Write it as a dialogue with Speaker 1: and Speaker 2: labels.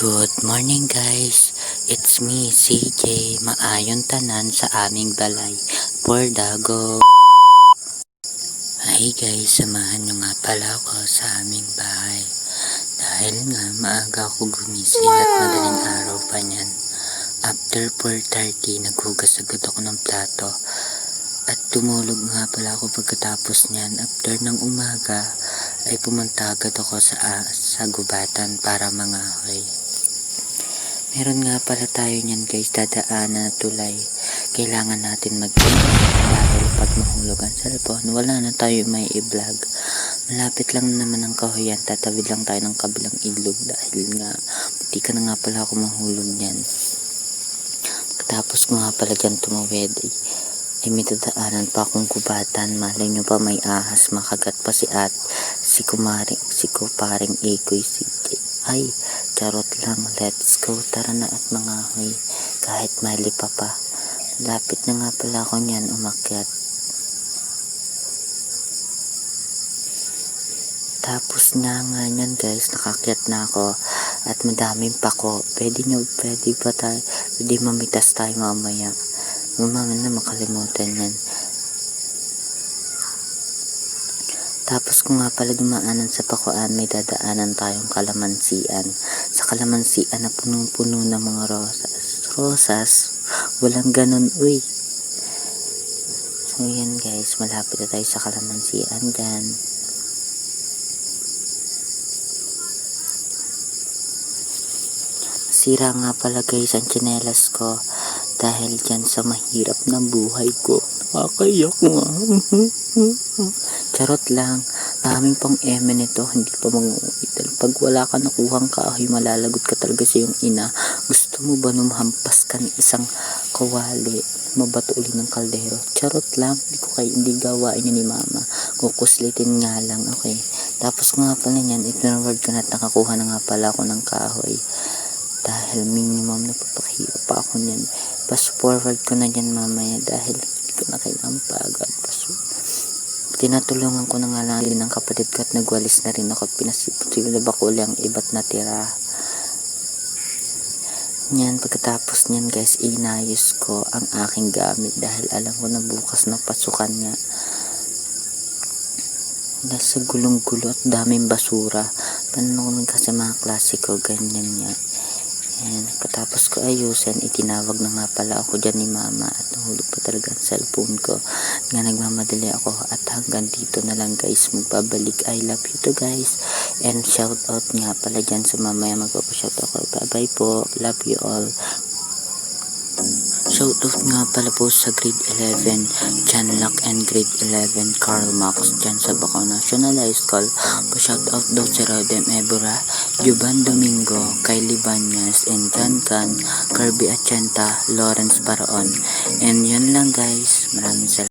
Speaker 1: Good morning guys, it's me CJ, maayon tanan sa aming balay, Pordago. Hi guys, samahan nyo nga pala ako sa aming bahay. Dahil nga maaga ako gumising at madaling araw pa niyan. After 4:30, naghugas agad ako ng plato. At tumulog nga pala ako pagkatapos niyan. After ng umaga, ay pumunta agad ako sa gubatan para mangahoy. Meron nga pala tayo niyan guys, dadaanan na tulay. Kailangan natin dahil pag mahulog ang cellphone, wala na tayo may i-vlog. Malapit lang naman ang kahoyan, tatawid lang tayo ng kabilang ilog dahil nga buti ka na nga pala ako mahulog niyan. Tapos ko nga pala dyan tumawid, ay may dadaanan pa akong gubatan. Malay nyo pa may ahas, makagat pa si kuparing Ikoy, ay charot lang. Let's go, tara na at mangahoy kahit mali pa. Lapit na nga pala ako niyan umakyat. Tapos na nga niyan guys, nakakyat na ako at madaming pako. Pwede mamitas tayo mamaya. Mamaya na makalimutan yan. Tapos kung nga pala dumaanan sa pakuan, may dadaanan tayong kalamansian. Sa kalamansian na punong-puno ng mga rosas. Walang ganun, uy. So yan guys, malapit na tayo sa kalamansian dyan. Sira nga pala guys ang tsinelas ko dahil dyan sa mahirap ng buhay ko. Nakakayak nga. Charot lang. Daming pang eme nito, hindi pa manguwital. Pag wala ka nakuhang kahoy, malalagot ka talaga sa iyong ina. Gusto mo ba numhampas ka ng isang kawali, mabato uli ng kaldero? Charot lang. Hindi gawain niya ni mama. Kukuslitin nga lang, okay. Tapos nga pala niyan, ipinaward ko na at nakakuha na nga pala ako ng kahoy. Dahil minimum na papakihirap pa ako niyan. Pass forward ko na dyan mamaya dahil hindi ko na kailangan pagod. Tinatulungan ko na nga lang ng kapatid ko at nagwalis na rin ako at pinasipot ko lang iba't natira. Yan, pagkatapos niyan guys, inayos ko ang aking gamit dahil alam ko na bukas na pasukan niya. Dahil sa gulong-gulo at daming basura. Tanong kasi mga klasiko, ganyan niya. Ayan, pagkatapos ko ayusin, itinawag na nga pala ako dyan ni mama at nahulog pa talaga ang cellphone ko. Nga nagmamadali ako at hanggang dito na lang guys, magbabalik. I love you to guys. And shout out nga pala dyan sa mamaya magpapashout ako. Bye bye po. Love you all. Shout out nga pala po sa grade 11 John Locke and grade 11 Karl Marx dyan sa Bacau National High School. Pa-shout out daw sa Rodem Ebora, Juban Domingo, Kylie Banyas, and John Can, Kirby Achenta, Lawrence Paraon. And yun lang guys, maraming salamat.